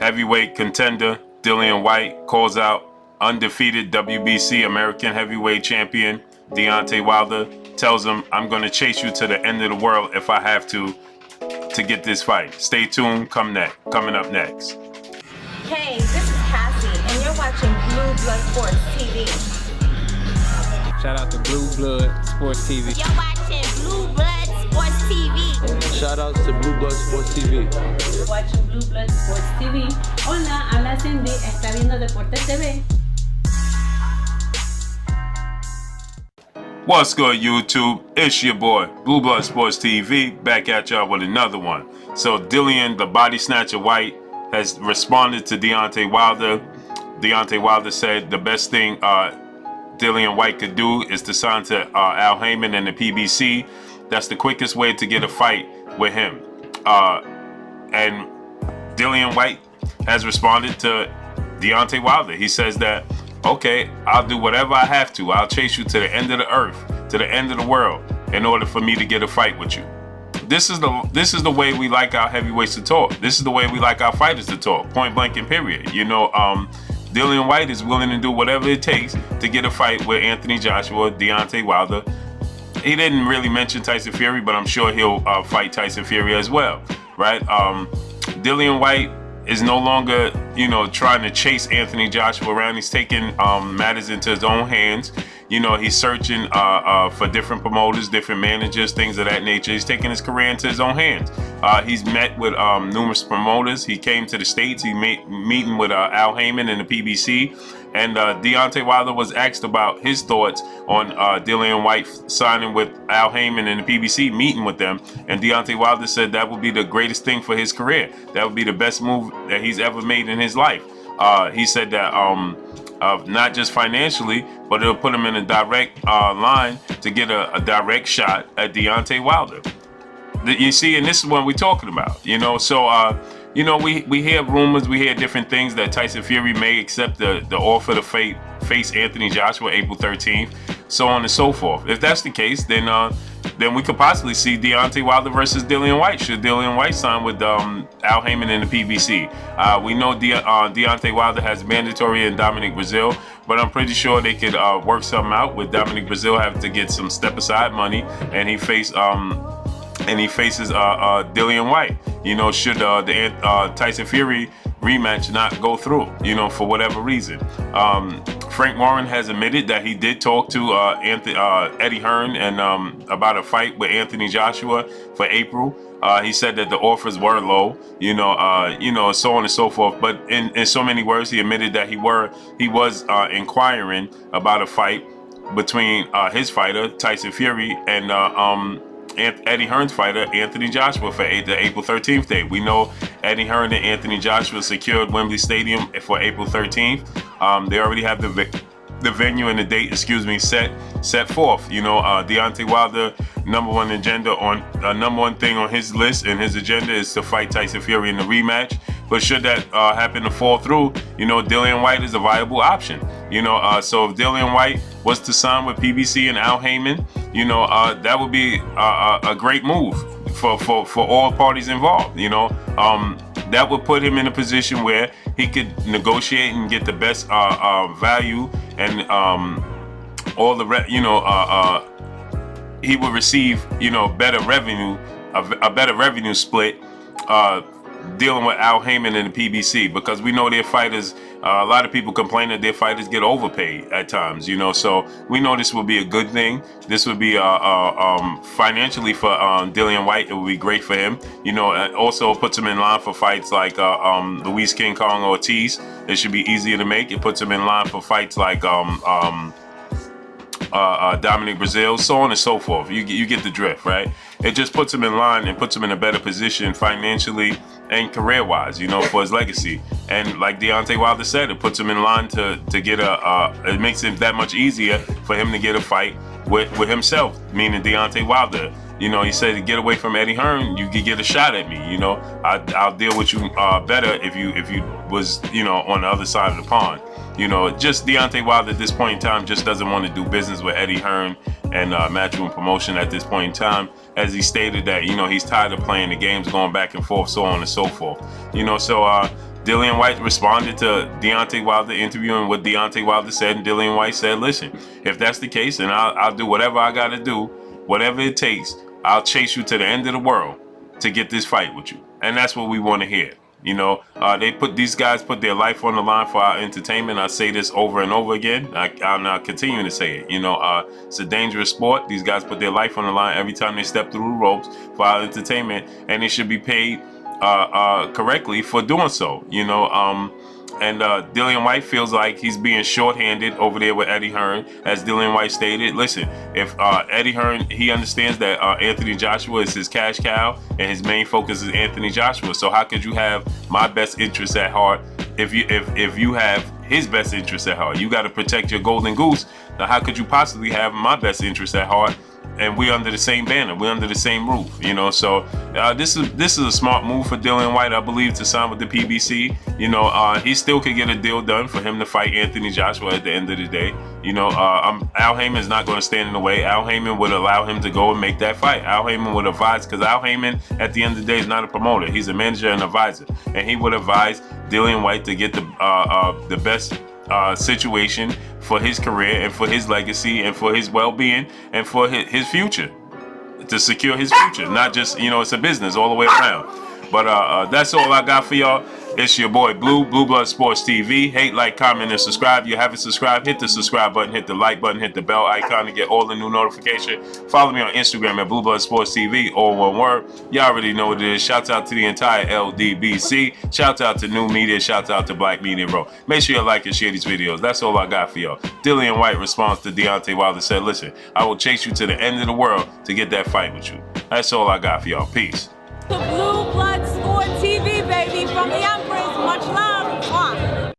Heavyweight contender Dillian Whyte calls out undefeated WBC American Heavyweight Champion Deontay Wilder. Tells him, I'm going to chase you to the end of the world if I have to get this fight. Stay tuned. Coming up next. Hey, this is Cassie, and you're watching Blue Blood Sports TV. Shout out to Blue Blood Sports TV. You're watching Blue Blood Sports TV. Shout outs to Blue Blood Sports TV. You're watching Blue Blood Sports TV. Hola, habla Cindy, está viendo Deportes TV. What's good, YouTube? It's your boy, Blue Blood Sports TV, back at y'all with another one. So Dillian, the body snatcher Whyte, has responded to Deontay Wilder. Deontay Wilder said the best thing Dillian Whyte could do is to sign to Al Haymon and the PBC. That's the quickest way to get a fight with him. And Dillian Whyte has responded to Deontay Wilder. He says that, okay, I'll do whatever I have to. I'll chase you to the end of the earth, to the end of the world, in order for me to get a fight with you. This is the way we like our heavyweights to talk. This is the way we like our fighters to talk. Point blank and period. You know, Dillian Whyte is willing to do whatever it takes to get a fight with Anthony Joshua, Deontay Wilder. He didn't really mention Tyson Fury, but I'm sure he'll fight Tyson Fury as well, right? Dillian Whyte is no longer, you know, trying to chase Anthony Joshua around. He's taking matters into his own hands. You know, he's searching for different promoters, different managers, things of that nature. He's taking his career into his own hands. He's met with numerous promoters. He came to the States. He meeting with Al Haymon and the PBC. And Deontay Wilder was asked about his thoughts on Dillian Whyte signing with Al Haymon and the PBC, meeting with them. And Deontay Wilder said that would be the greatest thing for his career. That would be the best move that he's ever made in his life. He said that not just financially, but it'll put him in a direct line to get a direct shot at Deontay Wilder. You see, and this is what we're talking about, you know. So, you know, we hear rumors, we hear different things that Tyson Fury may accept the offer to face Anthony Joshua April 13th, so on and so forth. If that's the case, then we could possibly see Deontay Wilder versus Dillian Whyte. Should Dillian Whyte sign with Al Haymon and the PBC? We know Deontay Wilder has mandatory in Dominic Brazil, but I'm pretty sure they could work something out with Dominic Brazil having to get some step aside money, and he faces Dillian Whyte. You know, should the Tyson Fury rematch not go through, you know, for whatever reason. Frank Warren has admitted that he did talk to Eddie Hearn and about a fight with Anthony Joshua for April. He said that the offers were low, you know, so on and so forth. But in so many words, he admitted that he was inquiring about a fight between his fighter Tyson Fury and Eddie Hearn's fighter Anthony Joshua for the April 13th date. We know Eddie Hearn and Anthony Joshua secured Wembley Stadium for April 13th. They already have the venue and the date, set forth. You know, Deontay Wilder, number one thing on his list and his agenda is to fight Tyson Fury in the rematch. But should that happen to fall through, you know, Dillian Whyte is a viable option. You know, so if Dillian Whyte was to sign with PBC and Al Haymon, you know, that would be a great move for all parties involved. You know, that would put him in a position where he could negotiate and get the best value and all the he would receive, you know, better revenue, a better revenue split. Dealing with Al Haymon and the PBC, because we know their fighters, a lot of people complain that their fighters get overpaid at times, you know, so we know this would be a good thing. This would be financially for Dillian Whyte, it would be great for him, you know. It also puts him in line for fights like Luis King Kong Ortiz. It should be easier to make. It puts him in line for fights like Dominic Brazil, so on and so forth. You get the drift, right? It just puts him in line and puts him in a better position financially and career-wise, you know, for his legacy. And like Deontay Wilder said, it puts him in line to get it makes it that much easier for him to get a fight with himself, meaning Deontay Wilder. You know, he said to get away from Eddie Hearn, you could get a shot at me. You know, I'll deal with you better if you was, you know, on the other side of the pond. You know, just Deontay Wilder at this point in time just doesn't want to do business with Eddie Hearn and MATCHROOM Promotion at this point in time, as he stated that, you know, he's tired of playing the games, going back and forth, so on and so forth. You know, so Dillian Whyte responded to Deontay Wilder interview and what Deontay Wilder said, and Dillian Whyte said, listen, if that's the case, then I'll do whatever I gotta do, whatever it takes. I'll chase you to the end of the world to get this fight with you. And that's what we want to hear. You know, these guys put their life on the line for our entertainment. I say this over and over again. I'm not continuing to say it. You know, it's a dangerous sport. These guys put their life on the line every time they step through the ropes for our entertainment, and they should be paid correctly for doing so. You know, and Dillian Whyte feels like he's being shorthanded over there with Eddie Hearn, as Dillian Whyte stated. Listen, if Eddie Hearn, he understands that Anthony Joshua is his cash cow, and his main focus is Anthony Joshua. So how could you have my best interest at heart if you have his best interest at heart? You got to protect your golden goose. Now, how could you possibly have my best interest at heart? And we're under the same banner, we're under the same roof, you know. So this is a smart move for Dillian Whyte, I believe, to sign with the PBC. You know, he still could get a deal done for him to fight Anthony Joshua at the end of the day. You know, Al Heyman is not going to stand in the way. Al Heyman would allow him to go and make that fight. Al Heyman would advise, because Al Heyman, at the end of the day, is not a promoter. He's a manager and advisor, and he would advise Dillian Whyte to get the best situation for his career and for his legacy and for his well-being and for his future, to secure his future. Not just, you know, it's a business all the way around. But that's all I got for y'all. It's your boy Blue Blood Sports TV. Hate, like, comment, and subscribe. If you haven't subscribed, hit the subscribe button, hit the like button, hit the bell icon to get all the new notifications. Follow me on Instagram at Blue Blood Sports TV, all one word. Y'all already know what it is. Shout out to the entire LDBC. Shout out to New Media. Shout out to Black Media Bro. Make sure you like and share these videos. That's all I got for y'all. Dillian Whyte responds to Deontay Wilder, said, listen, I will chase you to the end of the world to get that fight with you. That's all I got for y'all. Peace. The Blue Blood Sport TV, baby, from the